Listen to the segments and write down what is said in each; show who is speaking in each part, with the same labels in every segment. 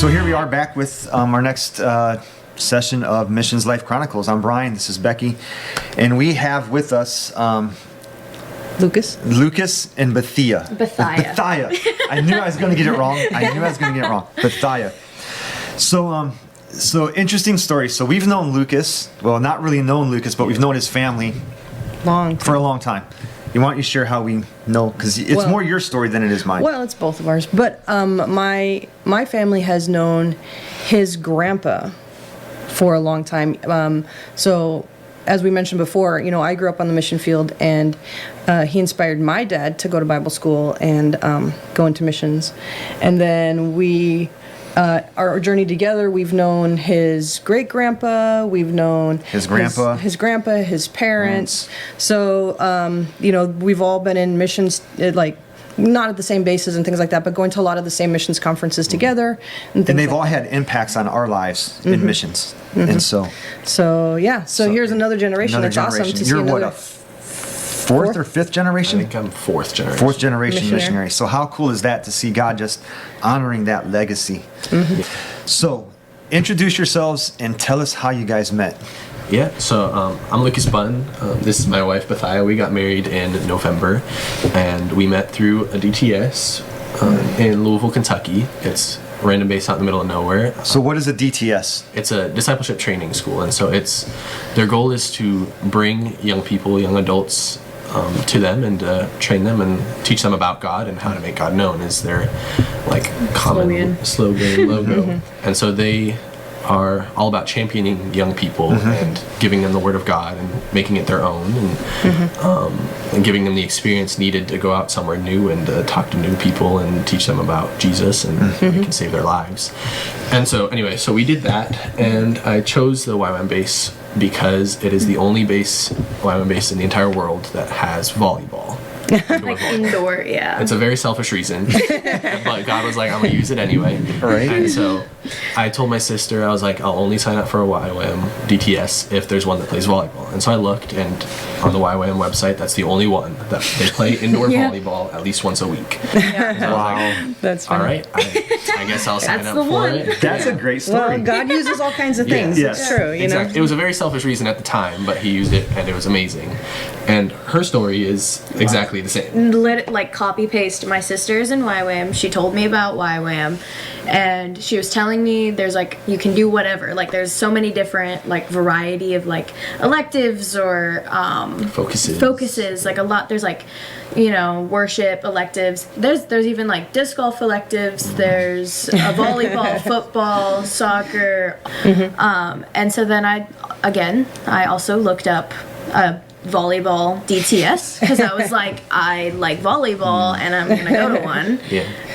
Speaker 1: So here we are back with our next session of Missions Life Chronicles. I'm Brian, this is Becky, and we have with us Lucas and Bethia. Bethia. I knew I was going to get it wrong. Bethia. So interesting story. So we've known Lucas, well, not really known Lucas, but we've known his family for a long time. You want to share how we know? Because it's more your story than it is mine.
Speaker 2: Well, it's both of ours. But my family has known his grandpa for a long time. So, as we mentioned before, I grew up on the mission field, and he inspired my dad to go to Bible school and go into missions. And then our journey together, we've known his great-grandpa, we've known his grandpa, his parents. So, we've all been in missions, not at the same bases and things like that, but going to a lot of the same missions conferences together. And
Speaker 1: they've all had impacts on our lives in missions. And so here's another generation. It's awesome to see another. Fourth or fifth generation?
Speaker 3: I think I'm fourth generation.
Speaker 1: Fourth generation missionary. So how cool is that to see God just honoring that legacy? So introduce yourselves and tell us how you guys met.
Speaker 3: Yeah, so I'm Lucas Bunn. This is my wife, Bethia. We got married in November, and we met through a DTS in Louisville, Kentucky. It's random base out in the middle of nowhere.
Speaker 1: So what is a DTS?
Speaker 3: It's a discipleship training school, and so their goal is to bring young people, young adults, to them and train them and teach them about God and how to make God known is their common slogan logo. And so they are all about championing young people and giving them the Word of God and making it their own and giving them the experience needed to go out somewhere new and talk to new people and teach them about Jesus and we can save their lives. And so anyway, so we did that, and I chose the YWAM base because it is the only YWAM base in the entire world that has volleyball.
Speaker 4: Indoor, yeah.
Speaker 3: It's a very selfish reason, but God was like, I'm gonna use it anyway.
Speaker 1: Right.
Speaker 3: And so I told my sister, I was like, I'll only sign up for a YWAM DTS if there's one that plays volleyball. And so I looked, and on the YWAM website, that's the only one that they play indoor volleyball at least once a week.
Speaker 4: Yeah.
Speaker 3: Wow.
Speaker 2: That's funny.
Speaker 3: All right, I guess I'll sign up for it.
Speaker 1: That's a great story.
Speaker 2: Well, God uses all kinds of things.
Speaker 1: Yes.
Speaker 2: It's true.
Speaker 3: Exactly. It was a very selfish reason at the time, but he used it, and it was amazing. And her story is exactly the same.
Speaker 4: Copy paste. My sister's in YWAM. She told me about YWAM, and she was telling me there's you can do whatever. There's so many different variety of electives or focuses. A lot. There's worship electives. There's even disc golf electives. There's volleyball, football, soccer. And so then I also looked up volleyball DTS because I was I like volleyball and I'm gonna go to one.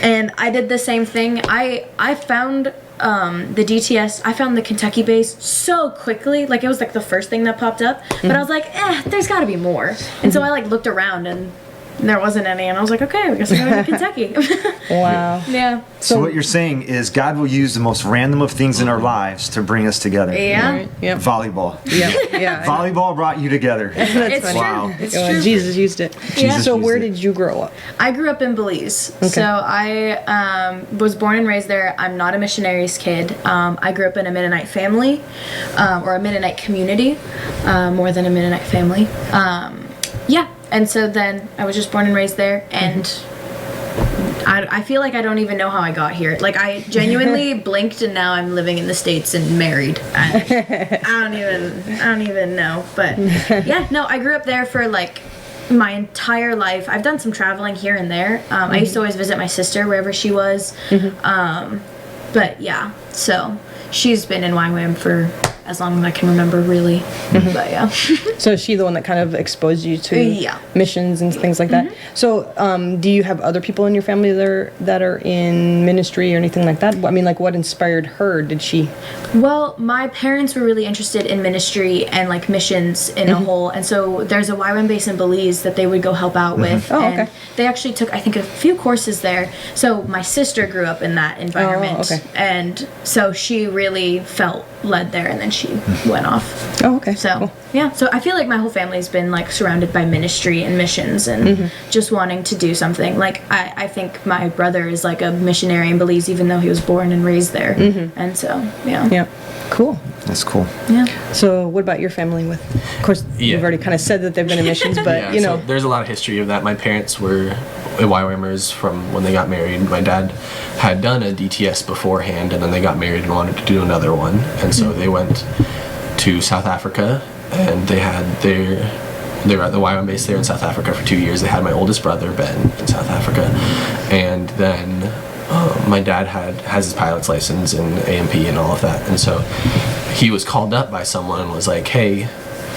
Speaker 4: And I did the same thing. I found the DTS. I found the Kentucky base so quickly. It was the first thing that popped up. But I was like, there's got to be more. And so I looked around and there wasn't any, and I was like, okay, I guess I gotta go to Kentucky.
Speaker 2: Wow.
Speaker 4: Yeah.
Speaker 1: So what you're saying is God will use the most random of things in our lives to bring us together.
Speaker 4: Yeah.
Speaker 2: Right. Yep.
Speaker 1: Volleyball.
Speaker 2: Yeah.
Speaker 1: Volleyball brought you together.
Speaker 2: That's funny.
Speaker 1: Wow.
Speaker 4: It's true.
Speaker 2: Jesus used it.
Speaker 4: Yeah.
Speaker 2: So where did you grow up?
Speaker 4: I grew up in Belize.
Speaker 2: Okay.
Speaker 4: So I was born and raised there. I'm not a missionary's kid. I grew up in a Mennonite family, or a Mennonite community, more than a Mennonite family. Yeah. And so then I was just born and raised there, and I feel like I don't even know how I got here. I genuinely blinked, and now I'm living in the States and married. I don't even know. But yeah, no, I grew up there for my entire life. I've done some traveling here and there. I used to always visit my sister wherever she was. But yeah, so she's been in YWAM for as long as I can remember, really. But yeah.
Speaker 2: So is she the one that kind of exposed you to missions and things like that? So do you have other people in your family that are in ministry or anything like that? I mean, what inspired her? Did she?
Speaker 4: Well, my parents were really interested in ministry and missions in a whole, and so there's a YWAM base in Belize that they would go help out with.
Speaker 2: Oh,
Speaker 4: and
Speaker 2: okay.
Speaker 4: They actually took, I think, a few courses there. So my sister grew up in that environment,
Speaker 2: okay.
Speaker 4: and so she really felt led there, and then she went off.
Speaker 2: Oh, okay.
Speaker 4: So
Speaker 2: Cool.
Speaker 4: yeah, so I feel like my whole family's been like surrounded by ministry and missions and just wanting to do something. Like I think my brother is like a missionary in Belize, even though he was born and raised there. And so yeah.
Speaker 2: Yeah. Cool.
Speaker 1: That's cool.
Speaker 4: Yeah.
Speaker 2: So what about your family? With, of course, you've already kind of said that they've been in missions, but
Speaker 3: Yeah,
Speaker 2: you know,
Speaker 3: so there's a lot of history of that. My parents were YWAMers from when they got married. My dad had done a DTS beforehand, and then they got married and wanted to do another one. And so they went to South Africa, and they were at the YWAM base there in South Africa for 2 years. They had my oldest brother, Ben, in South Africa. And then my dad has his pilot's license and AMP and all of that. And so he was called up by someone and was like, hey,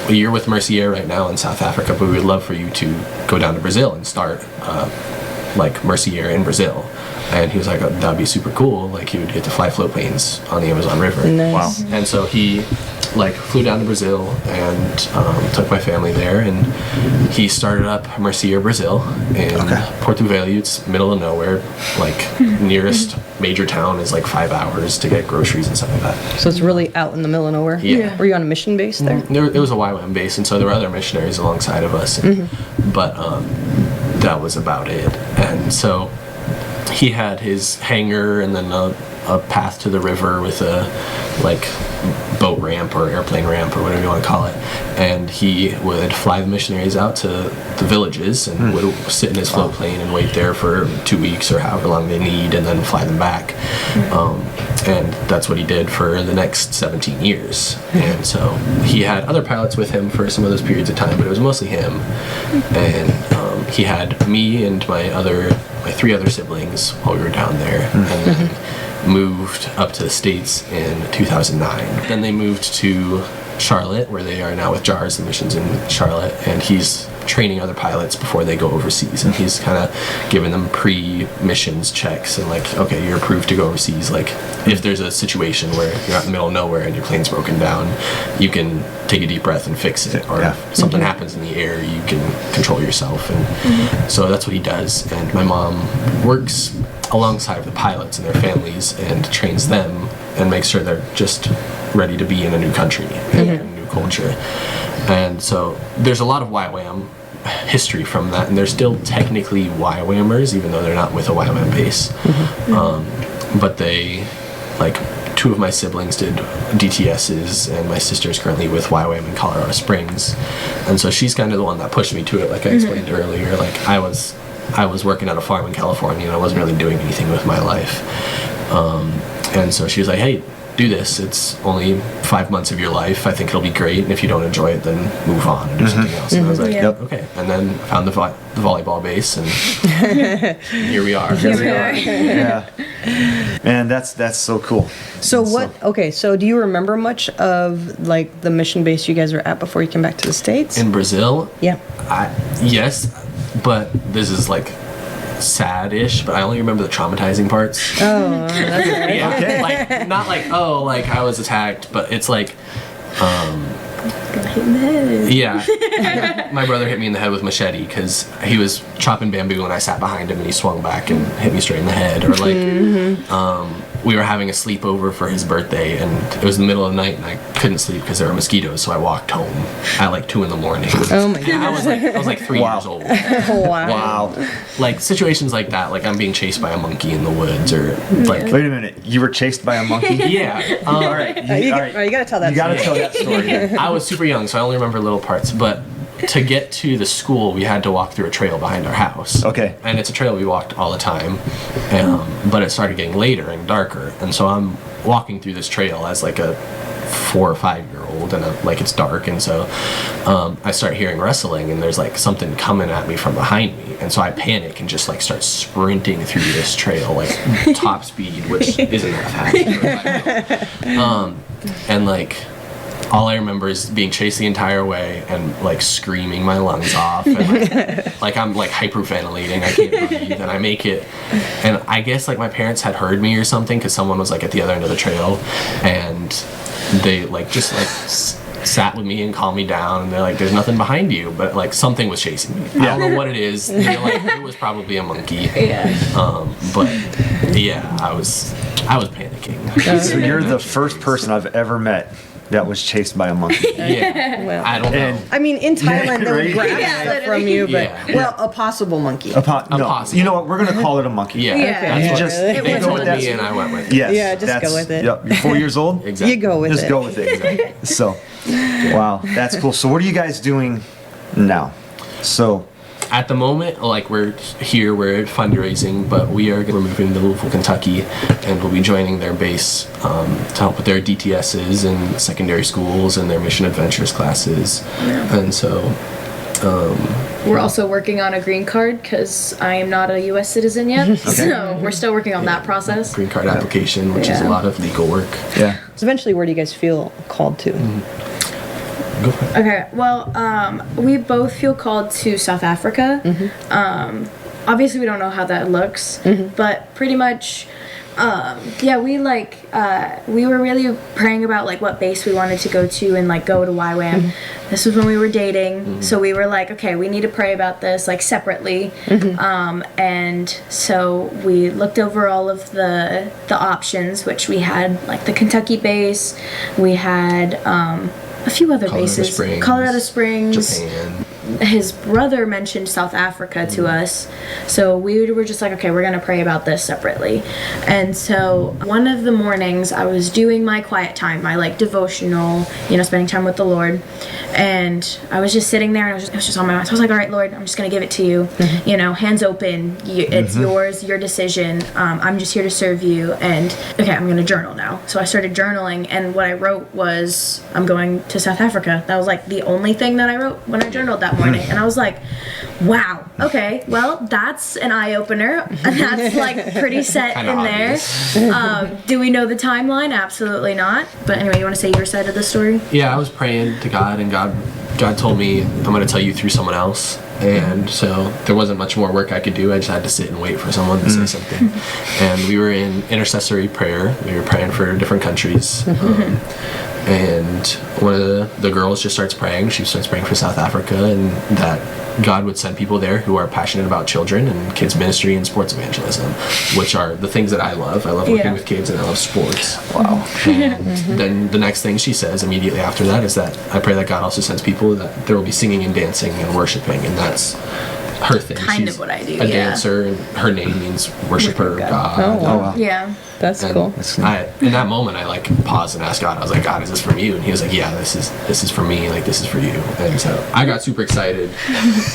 Speaker 3: well, you're with Mercier right now in South Africa, but we would love for you to go down to Brazil and start like Mercier in Brazil. And he was like, oh, that'd be super cool. Like, he would get to fly float planes on the Amazon River.
Speaker 2: Nice.
Speaker 1: Wow.
Speaker 3: And so he like flew down to Brazil and took my family there, and he started up Mercier Brazil in Porto Velho. It's middle of nowhere. Like, nearest major town is like 5 hours to get groceries and stuff like that.
Speaker 2: so it's really out in the middle of nowhere.
Speaker 3: Yeah.
Speaker 2: Were you on a mission base there?
Speaker 3: It was a YWAM base, and so there were other missionaries alongside of us, but that was about it. And so he had his hangar and then a path to the river with a like boat ramp or airplane ramp or whatever you want to call it, and he would fly the missionaries out to the villages and would sit in his float plane and wait there for 2 weeks or however long they need, and then fly them back. And that's what he did for the next 17 years. And so he had other pilots with him for some of those periods of time, but it was mostly him. And he had me and my 3 other siblings while we were down there, and then moved up to the States in 2009. Then they moved to Charlotte, where they are now with JARS, the missions in Charlotte, and he's training other pilots before they go overseas, and he's kind of giving them pre-missions checks and like, okay, you're approved to go overseas. Like, if there's a situation where you're out in the middle of nowhere and your plane's broken down, you can take a deep breath and fix it, or if something happens in the air, you can control yourself. And so that's what he does. And my mom works alongside of the pilots and their families and trains them and makes sure they're just ready to be in a new country and a new culture. And so there's a lot of YWAM history from that, and they're still technically YWAMers even though they're not with a YWAM base. But they, like, 2 of my siblings did DTSs, and my sister's currently with YWAM in Colorado Springs, and so she's kind of the one that pushed me to it, like I explained earlier. Like, I was working on a farm in California, and I wasn't really doing anything with my life. And so she was like, hey, do this. It's only 5 months of your life. I think it'll be great. And if you don't enjoy it, then move on and do something else. And I was like, okay. And then found the volleyball base, and here we are.
Speaker 1: Yeah. Man, that's so cool.
Speaker 2: So so do you remember much of like the mission base you guys were at before you came back to the States?
Speaker 3: In Brazil?
Speaker 2: Yeah.
Speaker 3: Yes, but this is like sad-ish, but I only remember the traumatizing parts.
Speaker 2: Oh, that's right.
Speaker 3: Yeah,
Speaker 1: Okay.
Speaker 3: like, not like, oh, like I was attacked, but it's like,
Speaker 4: Got hit in the head.
Speaker 3: yeah, my brother hit me in the head with machete because he was chopping bamboo and I sat behind him and he swung back and hit me straight in the head. Or like, we were having a sleepover for his birthday, and it was the middle of the night and I couldn't sleep because there were mosquitoes, so I walked home at like 2 in the morning.
Speaker 2: Oh my
Speaker 3: Yeah, I was like 3 years old.
Speaker 2: Wow.
Speaker 3: Like situations like that, like I'm being chased by a monkey in the woods, or like,
Speaker 1: Wait a minute, you were chased by a monkey?
Speaker 3: yeah.
Speaker 1: All right.
Speaker 2: You gotta tell that.
Speaker 1: You gotta tell that story.
Speaker 3: I was super young, so I only remember little parts. But to get to the school, we had to walk through a trail behind our house.
Speaker 1: Okay.
Speaker 3: And it's a trail we walked all the time, but it started getting later and darker. And so I'm walking through this trail as like a 4 or 5 year old, and like it's dark, and so I start hearing wrestling, and there's like something coming at me from behind me, and so I panic and just like start sprinting through this trail like top speed, which isn't that fast. And like all I remember is being chased the entire way and like screaming my lungs off, and like I'm like hyperventilating, I can't breathe, and I make it, and I guess like my parents had heard me or something because someone was like at the other end of the trail, and they like just like sat with me and calmed me down, and they're like, there's nothing behind you, but like something was chasing me. I don't know what it is. They're like, it was probably a monkey. But yeah, I was panicking.
Speaker 1: So you're the first person I've ever met that was chased by a monkey.
Speaker 3: Yeah.
Speaker 2: Well,
Speaker 3: I don't know.
Speaker 1: And
Speaker 2: I mean, in Thailand, they would grab
Speaker 4: Yeah,
Speaker 2: stuff from you, but
Speaker 3: Yeah.
Speaker 2: well, a possible monkey.
Speaker 1: no,
Speaker 3: Possible.
Speaker 1: you know what? We're going to call it a monkey.
Speaker 3: Yeah,
Speaker 4: Yeah.
Speaker 3: that's
Speaker 1: You
Speaker 3: what
Speaker 1: just
Speaker 4: It
Speaker 1: you
Speaker 4: was
Speaker 1: go
Speaker 3: told
Speaker 1: with
Speaker 3: me,
Speaker 1: that.
Speaker 3: and I went with it.
Speaker 1: Yes.
Speaker 2: Yeah, just go with it.
Speaker 1: Yep. You're 4 years old.
Speaker 3: Exactly.
Speaker 2: You go with
Speaker 1: Just
Speaker 2: it.
Speaker 1: go with it. So, wow, that's cool. So, what are you guys doing now? So,
Speaker 3: At the moment, like we're fundraising, but we're moving to Louisville, Kentucky, and we'll be joining their base to help with their DTSs and secondary schools and their mission adventures classes. And so,
Speaker 4: We're also working on a green card because I am not a U.S. citizen yet. So we're still working on that process.
Speaker 3: green card application, which is a
Speaker 4: Yeah.
Speaker 3: lot of legal work.
Speaker 1: yeah.
Speaker 2: So eventually, where do you guys feel called to?
Speaker 3: Go for it.
Speaker 4: Okay, well, we both feel called to South Africa. Obviously, we don't know how that looks, but pretty much, yeah, we were really praying about like what base we wanted to go to and like go to YWAM. This was when we were dating, so we were like, okay, we need to pray about this like separately. And so we looked over all of the options, which we had like the Kentucky base, we had a few other bases, Colorado Springs,
Speaker 3: Japan.
Speaker 4: his brother mentioned South Africa to us, so we were just like, okay, we're gonna pray about this separately. And so one of the mornings I was doing my quiet time, my like devotional, spending time with the Lord, and I was just sitting there and it was just on my mind. So I was like, all right, Lord, I'm just gonna give it to you, hands open, it's yours, your decision. I'm just here to serve you, and okay, I'm gonna journal now. So I started journaling, and what I wrote was, I'm going to South Africa. That was like the only thing that I wrote when I journaled that morning. And I was like, wow, okay, well, that's an eye-opener. And that's like pretty set
Speaker 3: Kinda
Speaker 4: in
Speaker 3: obvious.
Speaker 4: there. Do we know the timeline? Absolutely not. But anyway, you want to say your side of the story?
Speaker 3: Yeah, I was praying to God, and God told me, I'm going to tell you through someone else. And so there wasn't much more work I could do. I just had to sit and wait for someone to say something. And we were in intercessory prayer. We were praying for different countries. And one of the girls just starts praying. She starts praying for South Africa, and that God would send people there who are passionate about children and kids ministry and sports evangelism, which are the things that I love. I love working with kids, and I love sports.
Speaker 1: Wow.
Speaker 3: And then the next thing she says immediately after that is that I pray that God also sends people that there will be singing and dancing and worshiping, and that's her thing.
Speaker 4: Kind
Speaker 3: She's
Speaker 4: of what I do,
Speaker 3: a
Speaker 4: yeah.
Speaker 3: dancer, and her name means worshiper of God.
Speaker 2: Oh, wow.
Speaker 4: Yeah.
Speaker 2: That's
Speaker 3: And
Speaker 2: cool.
Speaker 3: in that moment, I like paused and asked God. I was like, God, is this from you? And he was like, yeah, this is for me. Like, this is for you. And so I got super excited,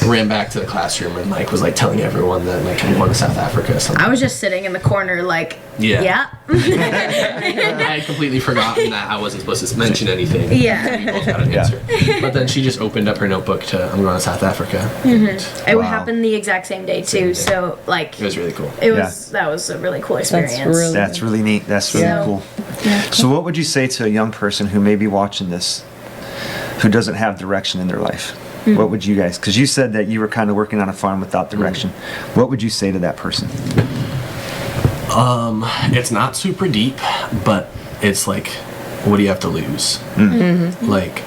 Speaker 3: ran back to the classroom, and like was like telling everyone that like I'm going to South Africa.
Speaker 4: I was just sitting in the corner like,
Speaker 3: Yeah.
Speaker 4: yeah.
Speaker 3: I had completely forgotten that I wasn't supposed to mention anything.
Speaker 4: Yeah.
Speaker 3: We both got an answer. But then she just opened up her notebook to, I'm going to South Africa. And
Speaker 4: It would happen the exact same day too.
Speaker 3: Same day.
Speaker 4: So like,
Speaker 3: it was really cool.
Speaker 4: that was a really cool experience.
Speaker 1: That's really neat. That's really
Speaker 4: Yeah.
Speaker 1: cool. So, what would you say to a young person who may be watching this, who doesn't have direction in their life? What would you guys? Because you said that you were kind of working on a farm without direction. What would you say to that person?
Speaker 3: It's not super deep, but it's like, what do you have to lose? Like,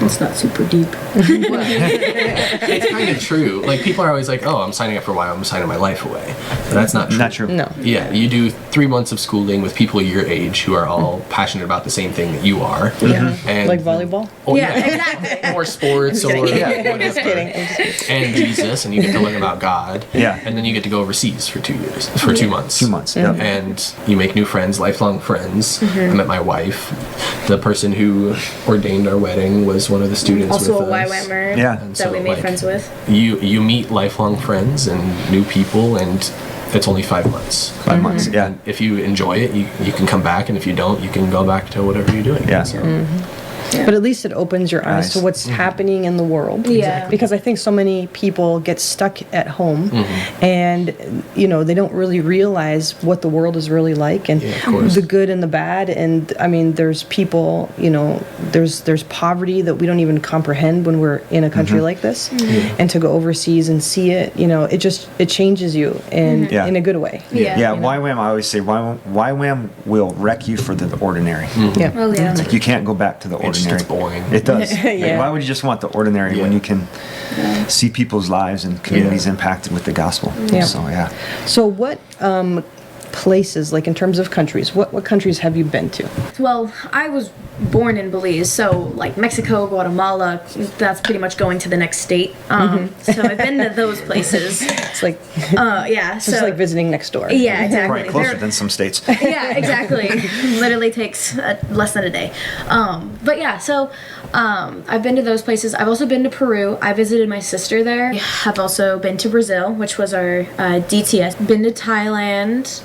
Speaker 4: It's not super deep.
Speaker 3: it's kind of true. Like, people are always like, oh, I'm signing up for YWAM, I'm signing my life away. But that's not true.
Speaker 1: Not true.
Speaker 2: No.
Speaker 3: Yeah, you do 3 months of schooling with people your age who are all passionate about the same thing that you are.
Speaker 2: Yeah.
Speaker 3: And,
Speaker 2: Like volleyball?
Speaker 3: Oh,
Speaker 4: Yeah, exactly.
Speaker 3: Or sports, or whatever.
Speaker 2: I'm just kidding. I'm just kidding.
Speaker 3: And Jesus, and you get to learn about God.
Speaker 1: Yeah.
Speaker 3: And then you get to go overseas for 2 years, for 2 months.
Speaker 1: 2 months. Yep.
Speaker 3: And you make new friends, lifelong friends. I met my wife. The person who ordained our wedding was one of the students
Speaker 4: Also
Speaker 3: with
Speaker 4: a
Speaker 3: us.
Speaker 4: YWAMer
Speaker 1: Yeah.
Speaker 3: And
Speaker 4: that
Speaker 3: so,
Speaker 4: we made
Speaker 3: like,
Speaker 4: friends with.
Speaker 3: You meet lifelong friends and new people, and it's only 5 months.
Speaker 1: 5 months. Yeah.
Speaker 3: And if you enjoy it, you can come back, and if you don't, you can go back to whatever you're doing.
Speaker 1: Yeah.
Speaker 3: So,
Speaker 2: But at least it opens your eyes to
Speaker 1: Eyes.
Speaker 2: what's happening in the world.
Speaker 4: Yeah.
Speaker 2: Because I think so many people get stuck at home and, they don't really realize what the world is really like and
Speaker 3: Yeah, of course.
Speaker 2: the good and the bad. And I mean, there's people, there's poverty that we don't even comprehend when we're in a country like this. And to go overseas and see it, it changes you
Speaker 1: Yeah.
Speaker 2: in a good way.
Speaker 4: Yeah.
Speaker 1: Yeah, YWAM, I always say, YWAM will wreck you for the ordinary.
Speaker 2: Yeah.
Speaker 4: Oh yeah.
Speaker 1: Like, you can't go back to the
Speaker 3: It
Speaker 1: ordinary.
Speaker 3: just gets boring.
Speaker 1: It does. Like,
Speaker 2: Yeah.
Speaker 1: why would you just want the ordinary when
Speaker 3: Yeah.
Speaker 1: you can see people's lives and communities impacted with the gospel?
Speaker 2: Yeah.
Speaker 1: So, yeah.
Speaker 2: So what places, like in terms of countries, what countries have you been to?
Speaker 4: Well, I was born in Belize, so like Mexico, Guatemala, that's pretty much going to the next state. So I've been to those places.
Speaker 2: It's like
Speaker 4: Yeah,
Speaker 2: it's just like visiting next door.
Speaker 4: Yeah, exactly.
Speaker 1: Probably closer
Speaker 4: They're-
Speaker 1: than some states.
Speaker 4: Yeah, exactly. Literally takes less than a day. But yeah, so I've been to those places. I've also been to Peru. I visited my sister there. I've also been to Brazil, which was our DTS. Been to Thailand.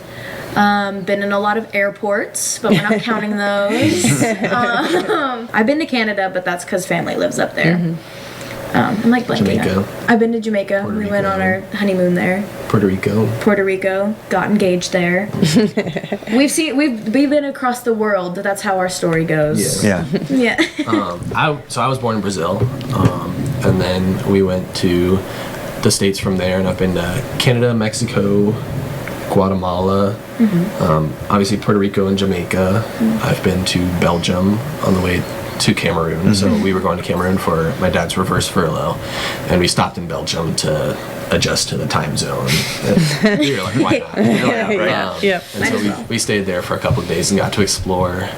Speaker 4: Been in a lot of airports, but we're not counting those. I've been to Canada, but that's because family lives up there. I'm like blanking.
Speaker 3: Jamaica.
Speaker 4: I've been to Jamaica.
Speaker 3: Puerto
Speaker 4: We went
Speaker 3: Rico.
Speaker 4: on our honeymoon there.
Speaker 3: Puerto Rico.
Speaker 4: Puerto Rico, got engaged there. we've been across the world. That's how our story goes.
Speaker 1: Yeah.
Speaker 4: Yeah.
Speaker 3: I was born in Brazil, and then we went to the States from there, and I've been to Canada, Mexico, Guatemala, obviously Puerto Rico and Jamaica. I've been to Belgium on the way to Cameroon. So we were going to Cameroon for my dad's reverse furlough, and we stopped in Belgium to adjust to the time zone. And we were like, why not?
Speaker 2: Yeah.
Speaker 3: And so we stayed there for a couple of days and got to explore.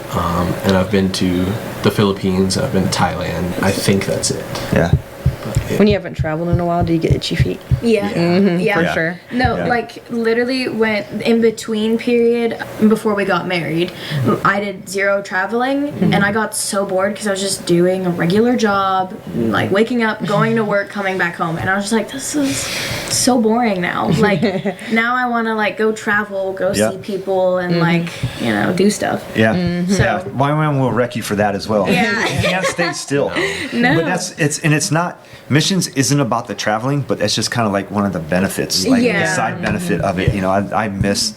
Speaker 3: And I've been to the Philippines. I've been to Thailand. I think that's it.
Speaker 1: Yeah.
Speaker 2: When you haven't traveled in a while, do you get itchy feet?
Speaker 4: Yeah. Yeah.
Speaker 2: For
Speaker 1: Yeah.
Speaker 2: sure.
Speaker 4: No,
Speaker 1: Yeah.
Speaker 4: like literally went in between period before we got married. I did zero traveling, and I got so bored because I was just doing a regular job, like waking up, going to work, coming back home, and I was just like, this is so boring now. Like now I want to like go travel, go
Speaker 1: Yeah.
Speaker 4: see people, and like do stuff.
Speaker 1: Yeah.
Speaker 4: So-
Speaker 1: Yeah. YWAM will wreck you for that as well.
Speaker 4: Yeah.
Speaker 1: You can't stay still.
Speaker 4: No.
Speaker 1: But it's not, missions isn't about the traveling, but that's just kind of like one of the benefits, like the
Speaker 4: Yeah.
Speaker 1: side benefit of it. You know, I miss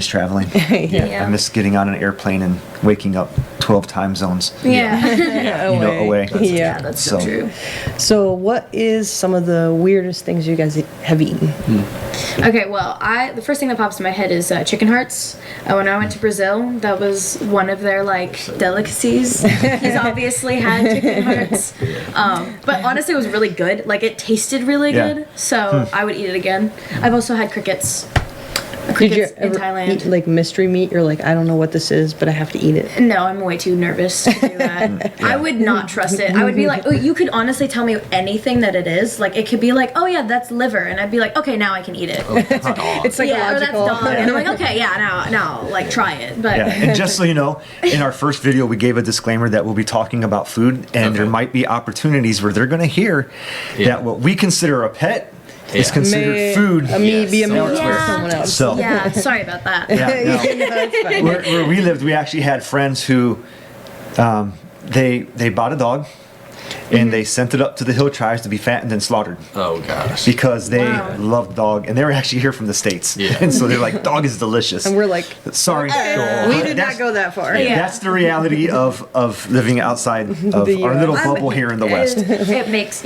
Speaker 1: traveling.
Speaker 4: Yeah.
Speaker 1: I miss getting on an airplane and waking up 12 time zones,
Speaker 4: Yeah.
Speaker 1: away.
Speaker 2: Yeah.
Speaker 4: That's so
Speaker 1: So-
Speaker 4: true.
Speaker 2: So, what is some of the weirdest things you guys have eaten?
Speaker 4: Okay, well, the first thing that pops in my head is chicken hearts. When I went to Brazil, that was one of their like delicacies. He's obviously had chicken hearts, but honestly, it was really good. Like it tasted really
Speaker 1: Yeah.
Speaker 4: good, so I would eat it again. I've also had crickets.
Speaker 2: Did you
Speaker 4: Crickets in
Speaker 2: ever
Speaker 4: Thailand.
Speaker 2: eat like mystery meat? You're like, I don't know what this is, but I have to eat it.
Speaker 4: No, I'm way too nervous to do that. I would not trust it. I would be like, oh, you could honestly tell me anything that it is. Like, it could be like, oh yeah, that's liver, and I'd be like, okay, now I can eat it.
Speaker 2: It's
Speaker 4: Yeah, or that's
Speaker 2: psychological.
Speaker 4: dog, and I'm like, okay, yeah, now, like, try it. But
Speaker 1: Yeah, and just so you know, in our first video, we gave a disclaimer that we'll be talking about food, and there might be opportunities where they're going to hear that what we consider a pet is
Speaker 3: Yeah.
Speaker 1: considered
Speaker 2: May
Speaker 1: food.
Speaker 2: a me be a
Speaker 3: Yes.
Speaker 2: meal
Speaker 1: Elsewhere.
Speaker 2: for someone else.
Speaker 1: So,
Speaker 4: yeah, sorry about that.
Speaker 1: yeah, no.
Speaker 2: That's fine.
Speaker 1: Where we lived, we actually had friends who they bought a dog and they sent it up to the hill tribes to be fattened and slaughtered
Speaker 3: Oh gosh.
Speaker 1: because they
Speaker 4: Wow.
Speaker 1: loved dog, and they were actually here from the States.
Speaker 3: Yeah.
Speaker 1: And so they're like, dog is delicious.
Speaker 2: And we're like,
Speaker 1: sorry,
Speaker 2: we did not
Speaker 1: That's-
Speaker 2: go that far.
Speaker 4: Yeah.
Speaker 1: That's the reality of living outside of
Speaker 2: The
Speaker 1: our
Speaker 2: US.
Speaker 1: little bubble here in the West.
Speaker 4: It makes,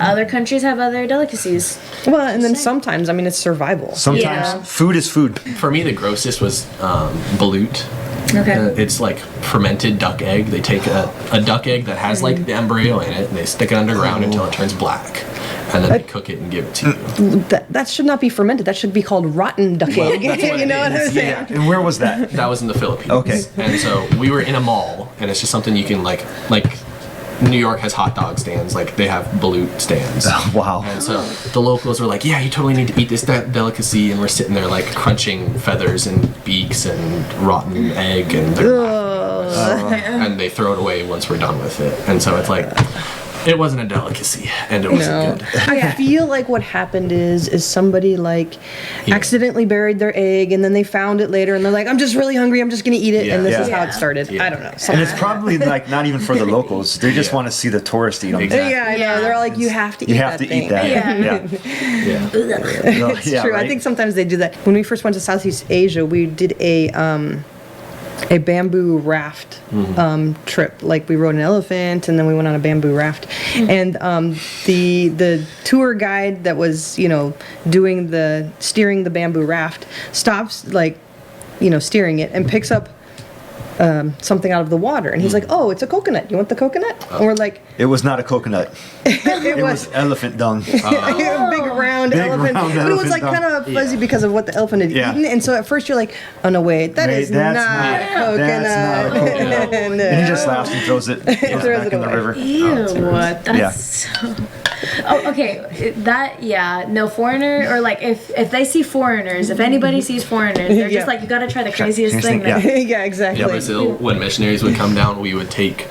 Speaker 4: other countries have other delicacies.
Speaker 2: Well, and then sometimes, I mean, it's survival.
Speaker 1: Sometimes
Speaker 4: Yeah.
Speaker 1: food is food.
Speaker 3: For me, the grossest was balut.
Speaker 4: Okay.
Speaker 3: It's like fermented duck egg. They take a duck egg that has like the embryo in it, and they stick it underground until it turns black, and then they cook it and give it to you.
Speaker 2: That should not be fermented. That should be called rotten duck egg.
Speaker 3: that's what
Speaker 2: You
Speaker 3: it
Speaker 2: know what I'm
Speaker 3: is.
Speaker 2: saying?
Speaker 1: Yeah. And where was that?
Speaker 3: That was in the Philippines.
Speaker 1: Okay.
Speaker 3: And so we were in a mall, and it's just something you can like New York has hot dog stands, like they have balut stands.
Speaker 1: Wow.
Speaker 3: And so the locals were like, yeah, you totally need to eat this delicacy. And we're sitting there like crunching feathers and beaks and rotten egg, and they're laughing. And they throw it away once we're done with it. And so it's like, it wasn't a delicacy, and it wasn't
Speaker 2: No.
Speaker 3: good.
Speaker 2: I feel like what happened is somebody like
Speaker 3: Yeah.
Speaker 2: accidentally buried their egg and then they found it later and they're like, I'm just really hungry, I'm just gonna eat it,
Speaker 3: Yeah.
Speaker 2: and this is
Speaker 1: Yeah.
Speaker 2: how it started.
Speaker 3: Yeah.
Speaker 2: I don't know.
Speaker 1: And it's probably like not even for the locals. They just
Speaker 3: Yeah.
Speaker 1: want to see the tourist eat them.
Speaker 3: Exactly.
Speaker 2: Yeah, I know.
Speaker 4: Yeah.
Speaker 2: They're like, you have to eat
Speaker 1: You
Speaker 2: that
Speaker 1: have to
Speaker 2: thing.
Speaker 1: eat that.
Speaker 4: Yeah.
Speaker 1: Yeah.
Speaker 3: Yeah.
Speaker 2: It's true. I
Speaker 1: right?
Speaker 2: think sometimes they do that. When we first went to Southeast Asia, we did a bamboo raft trip. Like we rode an elephant and then we went on a bamboo raft. And the tour guide that was doing steering the bamboo raft stops steering it and picks up something out of the water, and he's like, oh, it's a coconut, you want the coconut? And we're like,
Speaker 1: It was not a coconut.
Speaker 2: it
Speaker 1: It
Speaker 2: was
Speaker 1: was elephant dung.
Speaker 2: a big round round
Speaker 1: Big
Speaker 2: elephant.
Speaker 1: round
Speaker 2: But it was
Speaker 1: elephant
Speaker 2: like
Speaker 1: dog.
Speaker 2: kind of fuzzy because of what the elephant had
Speaker 1: Yeah.
Speaker 2: eaten. And so at first you're like, oh no, wait, that
Speaker 1: Wait,
Speaker 2: is not
Speaker 1: that's
Speaker 2: coconut.
Speaker 1: not a coconut.
Speaker 2: And,
Speaker 1: And he just laughs and throws it,
Speaker 2: Throws
Speaker 1: back
Speaker 2: it
Speaker 1: in the
Speaker 2: away.
Speaker 1: river.
Speaker 4: Ew, what? That's
Speaker 1: Yeah.
Speaker 4: so. Oh, okay. That no foreigner or like if they see foreigners, if anybody sees foreigners, they're
Speaker 2: Yeah.
Speaker 4: just like you got to try the craziest thing.
Speaker 1: Yeah.
Speaker 2: yeah, exactly.
Speaker 3: Yeah, Brazil, when missionaries would come down, we would take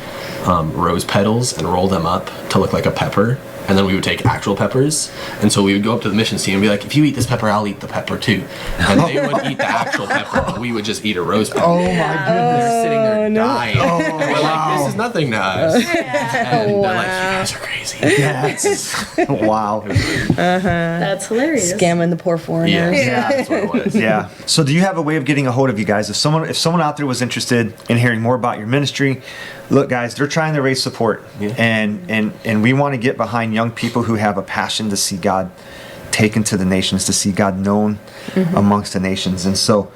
Speaker 3: rose petals and roll them up to look like a pepper. And then we would take actual peppers. And so we would go up to the missions team and be like, if you eat this pepper, I'll eat the pepper too. And they would eat the actual pepper, and we would just eat a rose pepper.
Speaker 1: Oh my goodness.
Speaker 3: They're sitting there
Speaker 2: no.
Speaker 3: dying. and we're like, this is nothing to us. And they're like, you guys are crazy.
Speaker 1: Yes. Wow.
Speaker 4: That's hilarious.
Speaker 2: Scamming the poor foreigners.
Speaker 3: Yeah, that's what it was.
Speaker 1: Yeah. So do you have a way of getting a hold of you guys? If someone out there was interested in hearing more about your ministry, look guys, they're trying to raise support.
Speaker 3: Yeah.
Speaker 1: And we want to get behind young people who have a passion to see God taken to the nations, to see God known amongst the nations. And so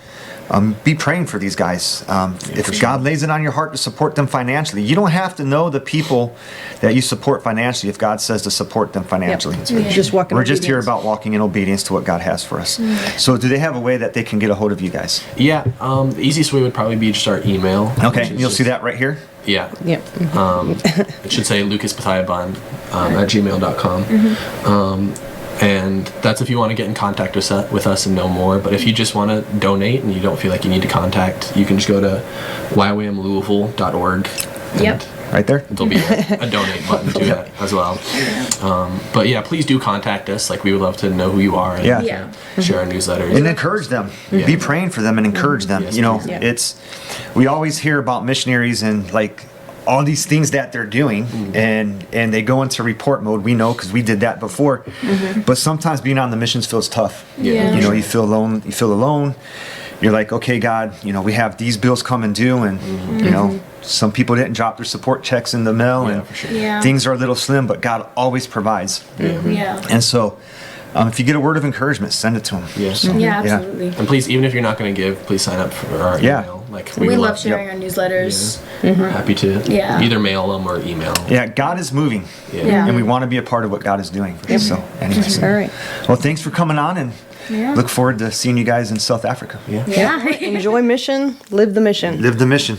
Speaker 1: be praying for these guys. If God lays it on your heart to support them financially, you don't have to know the people that you support financially if God says to support them financially.
Speaker 2: Just walking.
Speaker 1: We're just here about walking in obedience to what God has for us. So do they have a way that they can get a hold of you guys?
Speaker 3: Yeah, the easiest way would probably be just our email.
Speaker 1: Okay,
Speaker 3: which is
Speaker 1: you'll see
Speaker 3: just-
Speaker 1: that right here.
Speaker 3: Yeah.
Speaker 2: Yep.
Speaker 3: It should say Lucas Bethia Bunn at gmail.com. And that's if you want to get in contact with us and know more. But if you just want to donate and you don't feel like you need to contact, you can just go to ywamlouisville.org.
Speaker 4: Yep.
Speaker 1: Right there.
Speaker 3: There'll be a donate button to that as well. But yeah, please do contact us. Like, we would love to know who you are and
Speaker 1: Yeah.
Speaker 3: share our newsletters.
Speaker 1: And encourage them. Be praying for them and encourage them.
Speaker 3: Yes,
Speaker 1: You know,
Speaker 3: please.
Speaker 1: we always hear about missionaries and like all these things that they're doing, and they go into report mode. We know because we did that before. But sometimes being on the missions field is tough.
Speaker 4: Yeah.
Speaker 1: You know, you feel alone. You feel alone. You're like, okay, God, you know, we have these bills coming due, and you know, some people didn't drop their support checks in the mail,
Speaker 3: Yeah,
Speaker 1: and
Speaker 3: for sure.
Speaker 4: Yeah.
Speaker 1: things are a little slim. But God always provides.
Speaker 4: Yeah.
Speaker 1: And so, if you get a word of encouragement, send it to them.
Speaker 3: Yes.
Speaker 4: Yeah, absolutely.
Speaker 3: And please, even if you're not going to give, please sign up for our
Speaker 1: Yeah.
Speaker 3: email. Like,
Speaker 4: We
Speaker 3: would
Speaker 4: love sharing our newsletters.
Speaker 3: We're happy to
Speaker 4: Yeah.
Speaker 3: either mail them or email.
Speaker 1: Yeah, God is moving.
Speaker 4: Yeah.
Speaker 1: And we want to be a part of what God is doing. So, anyways.
Speaker 2: All right.
Speaker 1: Well, thanks for coming on, and look forward to seeing you guys in South Africa.
Speaker 3: Yeah.
Speaker 4: Yeah.
Speaker 2: Enjoy mission. Live the mission.
Speaker 1: Live the mission.